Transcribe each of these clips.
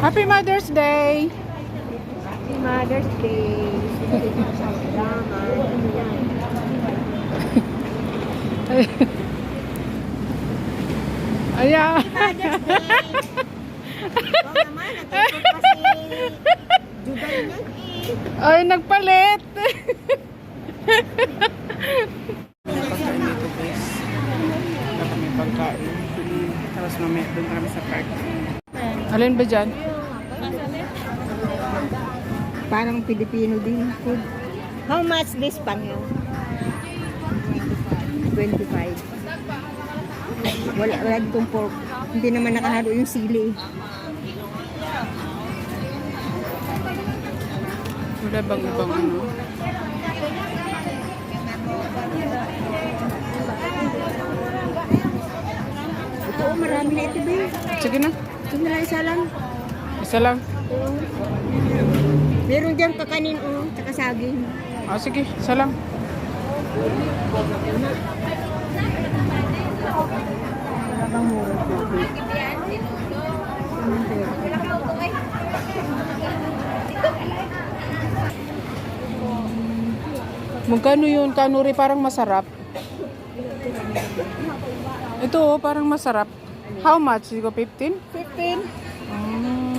Happy Mother's Day! Happy Mother's Day. Ayan. Mother's Day. Oo naman, nag-ikot pa si Juday niyan eh. Ay, nagpalit. Wala kami pagkain. Tapos mamaya doon kami sa park. Alin ba dyan? Parang Pilipino din food. How much this pangyo? 25. Wala ditong pork. Hindi naman nakahalo yung sili. Wala bang ibang ano? Ito, marami na ito, babe. Sige na. Sige na, isa lang. Isa lang. Meron dyan kakanin, tsaka saging. Ah, sige. Isa lang. Talagang mura po. Magkano yun? Kanuri parang masarap. Ito oh, parang masarap. How much? Sigo 15? 15. Mm.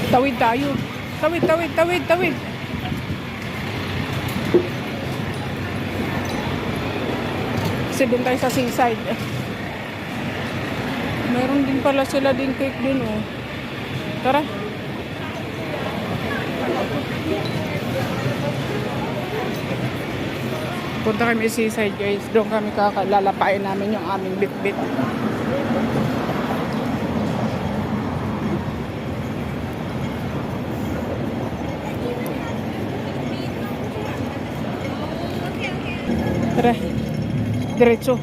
Tawid tayo. Tawid, tawid, tawid, tawid. Kasi doon tayo sa seaside. Meron din pala sila din cake din oh. Tara. Punta kami sa seaside guys. Doon kami kakalalapain namin yung aming bit-bit. Tara. Diretso.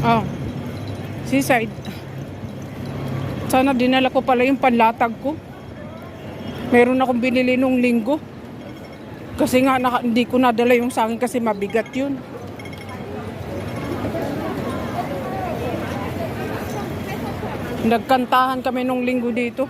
Oh. Seaside. Sana dinala ko pala yung panlatag ko. Meron akong binili nung linggo. Kasi nga hindi ko nadala yung sa akin kasi mabigat yun. Nagkantahan kami nung linggo dito.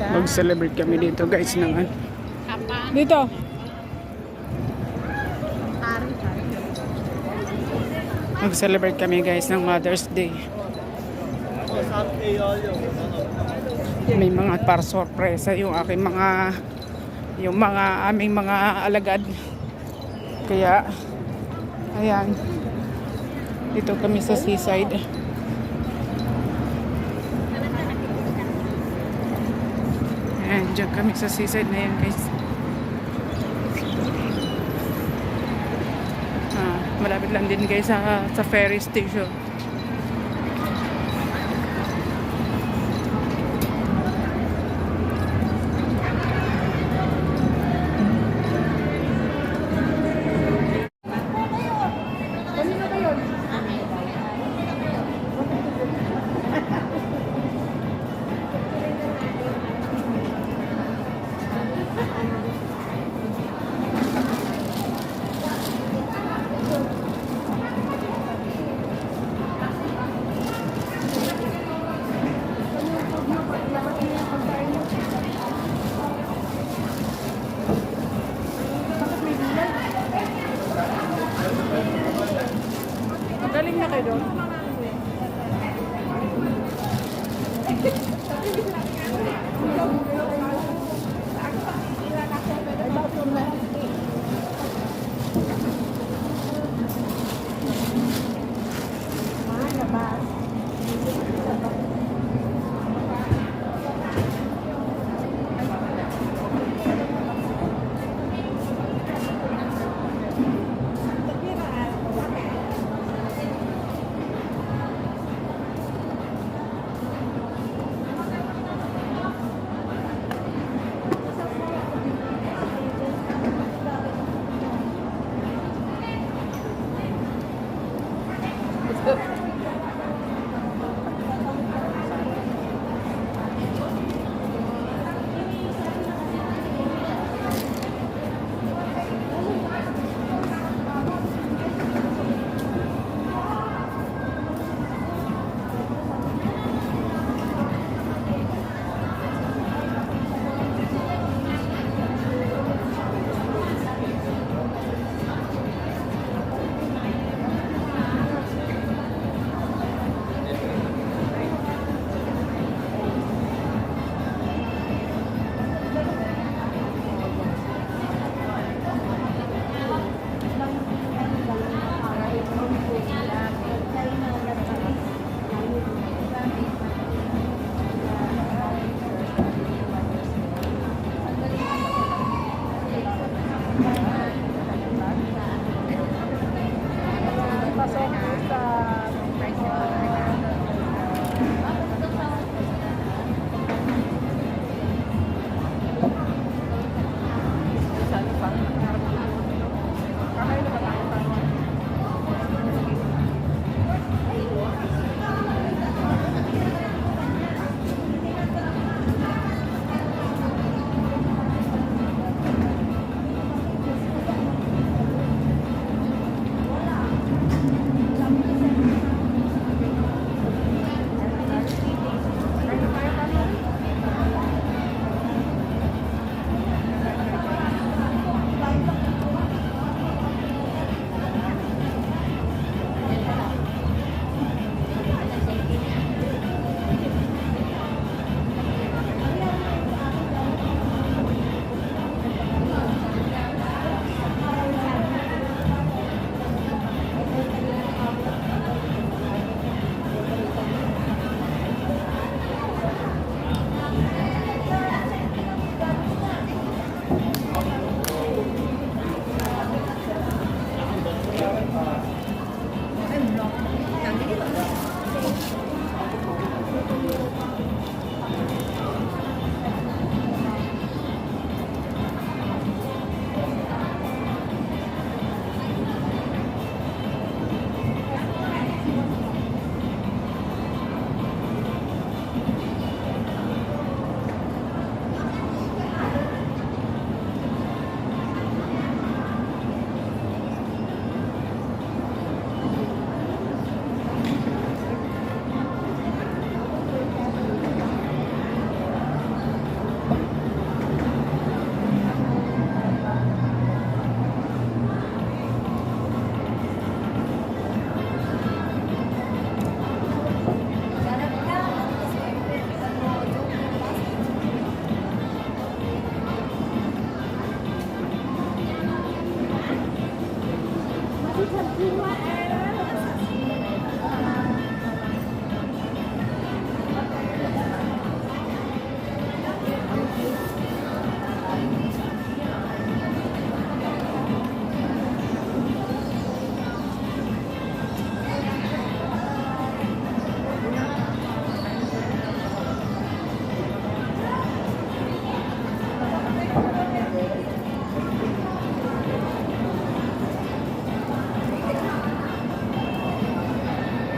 Mag-celebrate kami dito guys ng ano. Dito. Mag-celebrate kami guys ng Mother's Day. May mga para sorpresa yung aking mga aming mga alagad. Kaya ayan. Dito kami sa seaside. Ayan, dyan kami sa seaside na yan guys. Malapit lang din guys sa ferry station. Kanino ba yun? Galing na kayo doon.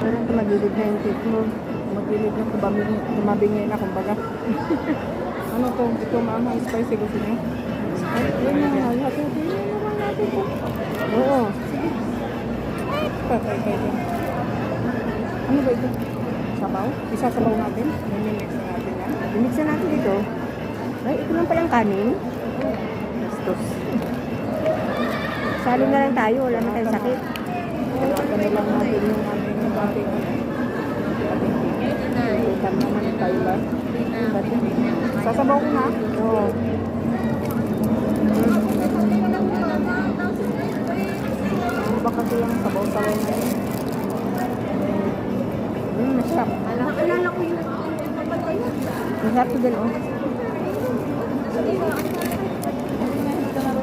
Parang tumagilid na yung cake mo. Magilid na, tumabingi na, kumbaga. Ano to? Ito, mama, spicy gusto niyo? Ay, yun na nga, hatutin na naman natin po. Oo. Patay kayo. Ano ba ito? Sabaw? Isasabaw natin? Mimimix na natin yan. Imix na natin ito. Ay, ito lang palang kanin. Gastos. Salo na lang tayo, wala na tayong sakit. Ano lang natin yung aming dating ikan naman yung Thailand. Sasabaw ko na? Oo. Ano ba kasi yung sabaw-sabaw na yun? Masarap. Naalala ko yung Masarap to din, oh.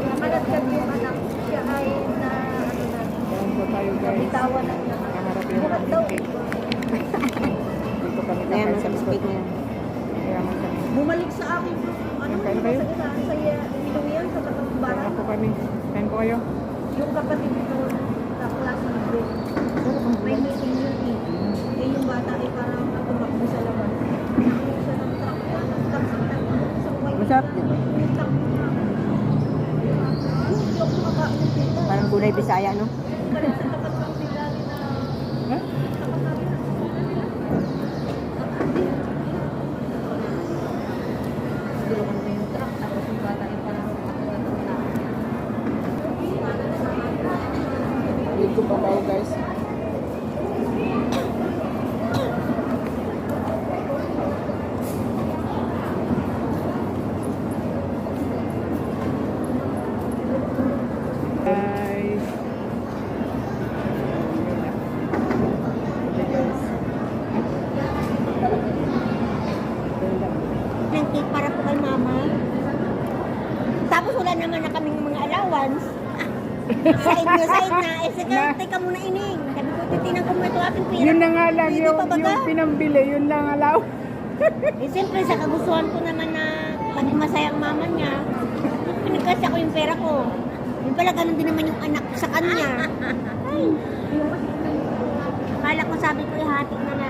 nakalagdag yung anak siya ay na Ayan po tayo guys. bitawan ng Nakaharap yung buhat daw. dito kami Kaya kakain sa masarap likod. steak niya. Kaya kami. Bumalik sa akin yung ano Kain yung kayo? masakit sa Inuyan sa Kain Katambaran. po kami. Kain po kayo. Yung kapatid ko na klase ng grade. May meeting yun eh. Eh yung bata ay parang tumakbo sa labas. Nakawin siya ng truck. Nagtaksak sa white. Masarap din. Yung truck. Yung kumakain ng pita. Parang gulay Bisaya, no? Parang sa tapat ng pila na Ha? tulungan mo yung truck. Tapos yung bata ay parang Dito pa tayo guys. Guys. Ng cake para po kay mama. Tapos wala naman na kaming mga allowance. Side na. Eh, sige, teka muna ining. Sabi ko, titinan ko mo ito aking pira. Yun na nga lang, Pwede yung, pa ba yung ka? pinambili, yun lang alaw. Eh, siyempre, sa kagustuhan ko naman na maging masaya ang mama niya, pinagkasya ko yung pera ko. Yung pala, ganun din naman yung anak ko sa kanya. Ay. Akala ko sabi ko, ihati na